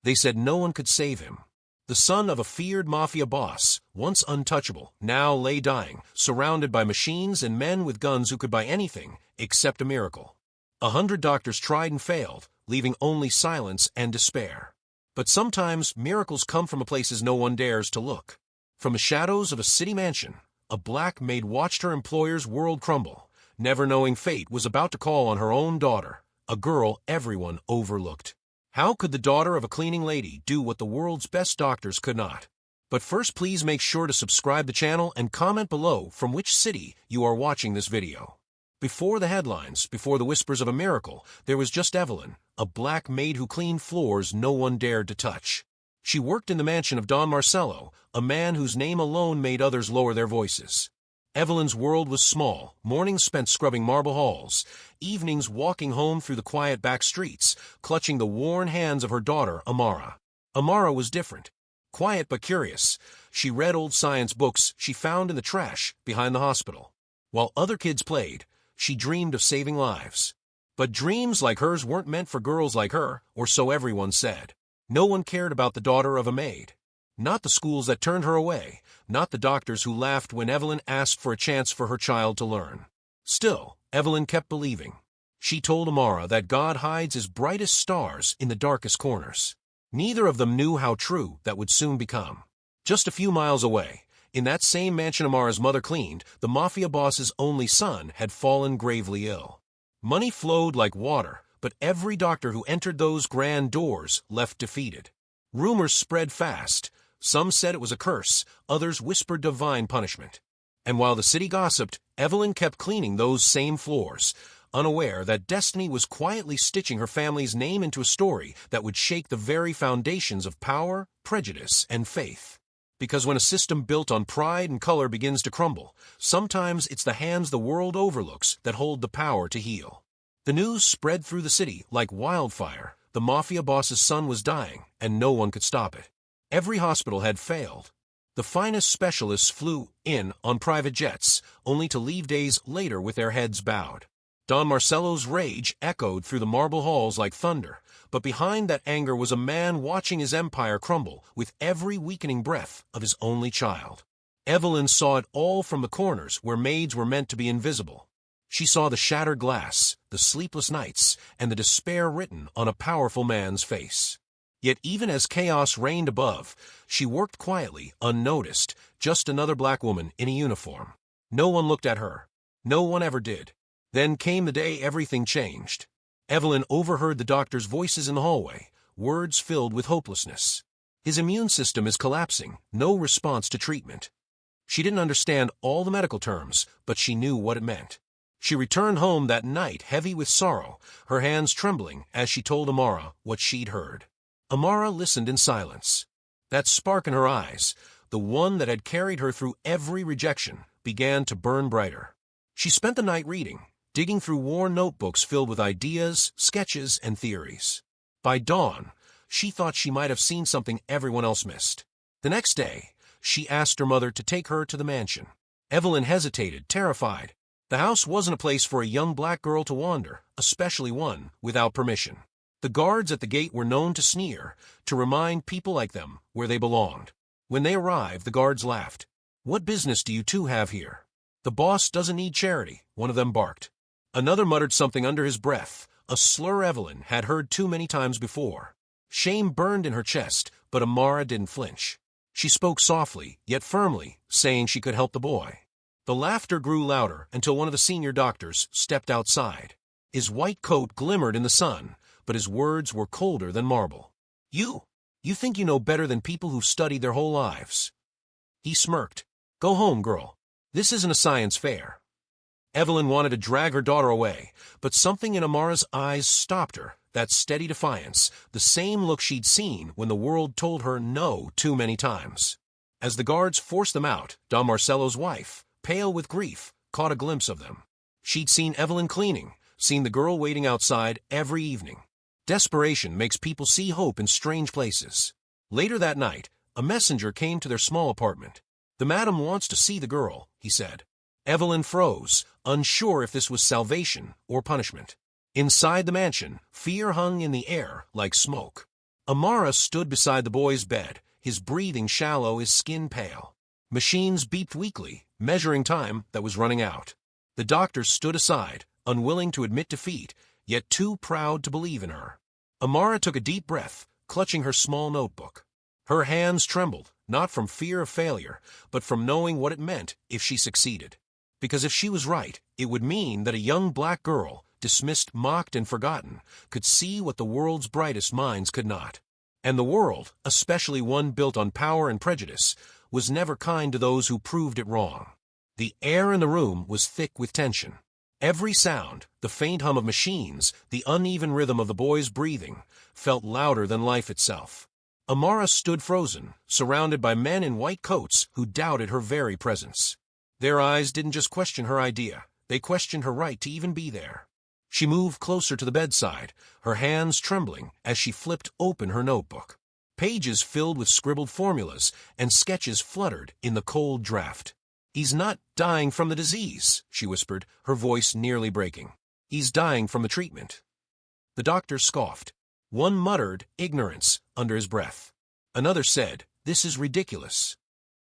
They said no one could save him. The son of a feared Mafia boss, once untouchable, now lay dying, surrounded by machines and men with guns who could buy anything except a miracle. 100 doctors tried and failed, leaving only silence and despair. But sometimes miracles come from places no one dares to look. From the shadows of a city mansion, a black maid watched her employer's world crumble, never knowing fate was about to call on her own daughter, a girl everyone overlooked. How could the daughter of a cleaning lady do what the world's best doctors could not? But first, please make sure to subscribe the channel and comment below from which city you are watching this video. Before the headlines, before the whispers of a miracle, there was just Evelyn, a black maid who cleaned floors no one dared to touch. She worked in the mansion of Don Marcello, a man whose name alone made others lower their voices. Evelyn's world was small, mornings spent scrubbing marble halls, evenings walking home through the quiet back streets, clutching the worn hands of her daughter, Amara. Amara was different. Quiet but curious, she read old science books she found in the trash behind the hospital. While other kids played, she dreamed of saving lives. But dreams like hers weren't meant for girls like her, or so everyone said. No one cared about the daughter of a maid. Not the schools that turned her away, not the doctors who laughed when Evelyn asked for a chance for her child to learn. Still, Evelyn kept believing. She told Amara that God hides his brightest stars in the darkest corners. Neither of them knew how true that would soon become. Just a few miles away, in that same mansion Amara's mother cleaned, the Mafia boss's only son had fallen gravely ill. Money flowed like water, but every doctor who entered those grand doors left defeated. Rumors spread fast. Some said it was a curse, others whispered divine punishment. And while the city gossiped, Evelyn kept cleaning those same floors, unaware that destiny was quietly stitching her family's name into a story that would shake the very foundations of power, prejudice, and faith. Because when a system built on pride and color begins to crumble, sometimes it's the hands the world overlooks that hold the power to heal. The news spread through the city like wildfire. The Mafia boss's son was dying, and no one could stop it. Every hospital had failed. The finest specialists flew in on private jets, only to leave days later with their heads bowed. Don Marcello's rage echoed through the marble halls like thunder, but behind that anger was a man watching his empire crumble with every weakening breath of his only child. Evelyn saw it all from the corners where maids were meant to be invisible. She saw the shattered glass, the sleepless nights, and the despair written on a powerful man's face. Yet even as chaos reigned above, she worked quietly, unnoticed, just another black woman in a uniform. No one looked at her. No one ever did. Then came the day everything changed. Evelyn overheard the doctor's voices in the hallway, words filled with hopelessness. His immune system is collapsing, no response to treatment. She didn't understand all the medical terms, but she knew what it meant. She returned home that night heavy with sorrow, her hands trembling as she told Amara what she'd heard. Amara listened in silence. That spark in her eyes, the one that had carried her through every rejection, began to burn brighter. She spent the night reading, digging through worn notebooks filled with ideas, sketches, and theories. By dawn, she thought she might have seen something everyone else missed. The next day, she asked her mother to take her to the mansion. Evelyn hesitated, terrified. The house wasn't a place for a young black girl to wander, especially one without permission. The guards at the gate were known to sneer, to remind people like them where they belonged. When they arrived, the guards laughed. "What business do you two have here? The boss doesn't need charity," one of them barked. Another muttered something under his breath, a slur Evelyn had heard too many times before. Shame burned in her chest, but Amara didn't flinch. She spoke softly, yet firmly, saying she could help the boy. The laughter grew louder until one of the senior doctors stepped outside. His white coat glimmered in the sun, but his words were colder than marble. You think you know better than people who've studied their whole lives." He smirked. "Go home, girl. This isn't a science fair." Evelyn wanted to drag her daughter away, but something in Amara's eyes stopped her, that steady defiance, the same look she'd seen when the world told her no too many times. As the guards forced them out, Don Marcello's wife, pale with grief, caught a glimpse of them. She'd seen Evelyn cleaning, seen the girl waiting outside every evening. Desperation makes people see hope in strange places. Later that night, a messenger came to their small apartment. "The madam wants to see the girl," he said. Evelyn froze, unsure if this was salvation or punishment. Inside the mansion, fear hung in the air like smoke. Amara stood beside the boy's bed, his breathing shallow, his skin pale. Machines beeped weakly, measuring time that was running out. The doctor stood aside, unwilling to admit defeat, yet too proud to believe in her. Amara took a deep breath, clutching her small notebook. Her hands trembled, not from fear of failure, but from knowing what it meant if she succeeded. Because if she was right, it would mean that a young black girl, dismissed, mocked, and forgotten, could see what the world's brightest minds could not. And the world, especially one built on power and prejudice, was never kind to those who proved it wrong. The air in the room was thick with tension. Every sound, the faint hum of machines, the uneven rhythm of the boy's breathing, felt louder than life itself. Amara stood frozen, surrounded by men in white coats who doubted her very presence. Their eyes didn't just question her idea, they questioned her right to even be there. She moved closer to the bedside, her hands trembling as she flipped open her notebook. Pages filled with scribbled formulas and sketches fluttered in the cold draft. "He's not dying from the disease," she whispered, her voice nearly breaking. "He's dying from the treatment." The doctor scoffed. One muttered, "Ignorance," under his breath. Another said, "This is ridiculous."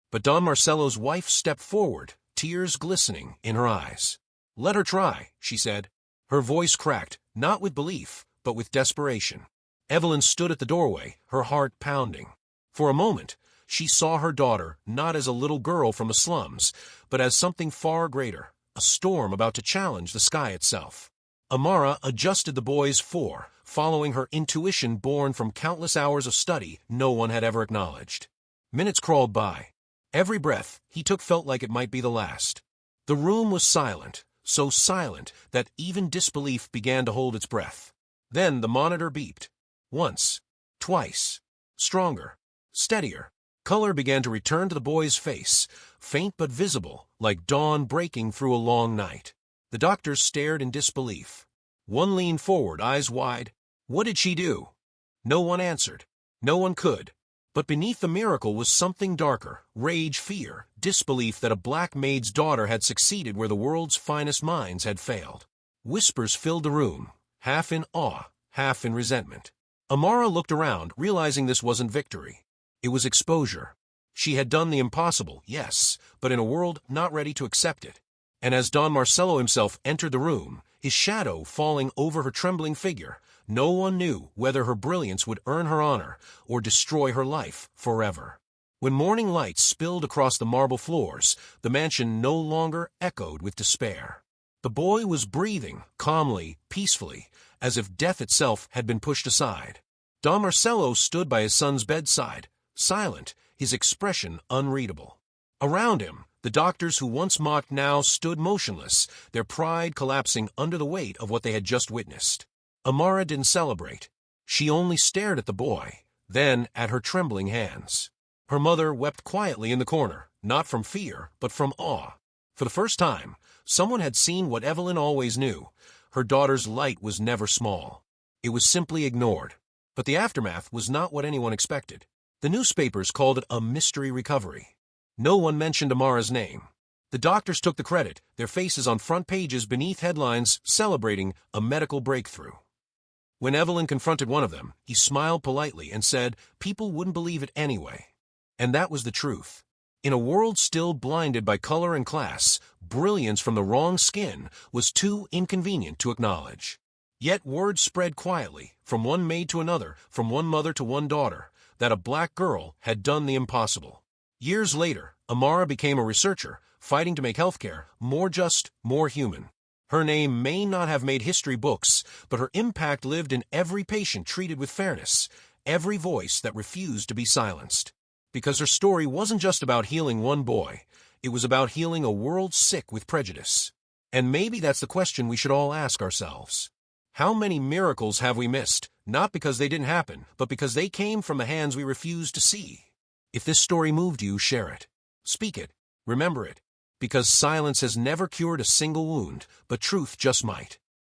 But Don Marcello's wife stepped forward, tears glistening in her eyes. "Let her try," she said. Her voice cracked, not with belief, but with desperation. Evelyn stood at the doorway, her heart pounding. For a moment, she saw her daughter not as a little girl from the slums, but as something far greater, a storm about to challenge the sky itself. Amara adjusted the boy's following her intuition born from countless hours of study no one had ever acknowledged. Minutes crawled by. Every breath he took felt like it might be the last. The room was silent, so silent that even disbelief began to hold its breath. Then the monitor beeped. Once, twice, stronger, steadier. Color began to return to the boy's face, faint but visible, like dawn breaking through a long night. The doctors stared in disbelief. One leaned forward, eyes wide. What did she do? No one answered. No one could. But beneath the miracle was something darker, rage, fear, disbelief that a black maid's daughter had succeeded where the world's finest minds had failed. Whispers filled the room, half in awe, half in resentment. Amara looked around, realizing this wasn't victory. It was exposure. She had done the impossible, yes, but in a world not ready to accept it. And as Don Marcello himself entered the room, his shadow falling over her trembling figure, no one knew whether her brilliance would earn her honor or destroy her life forever. When morning light spilled across the marble floors, the mansion no longer echoed with despair. The boy was breathing, calmly, peacefully, as if death itself had been pushed aside. Don Marcello stood by his son's bedside, silent, his expression unreadable. Around him, the doctors who once mocked now stood motionless, their pride collapsing under the weight of what they had just witnessed. Amara didn't celebrate. She only stared at the boy, then at her trembling hands. Her mother wept quietly in the corner, not from fear, but from awe. For the first time, someone had seen what Evelyn always knew. Her daughter's light was never small. It was simply ignored. But the aftermath was not what anyone expected. The newspapers called it a mystery recovery. No one mentioned Amara's name. The doctors took the credit, their faces on front pages beneath headlines celebrating a medical breakthrough. When Evelyn confronted one of them, he smiled politely and said people wouldn't believe it anyway. And that was the truth. In a world still blinded by color and class, brilliance from the wrong skin was too inconvenient to acknowledge. Yet word spread quietly, from one maid to another, from one mother to one daughter, that a black girl had done the impossible. Years later, Amara became a researcher, fighting to make healthcare more just, more human. Her name may not have made history books, but her impact lived in every patient treated with fairness, every voice that refused to be silenced. Because her story wasn't just about healing one boy, it was about healing a world sick with prejudice. And maybe that's the question we should all ask ourselves. How many miracles have we missed, not because they didn't happen, but because they came from the hands we refused to see? If this story moved you, share it. Speak it. Remember it. Because silence has never cured a single wound, but truth just might.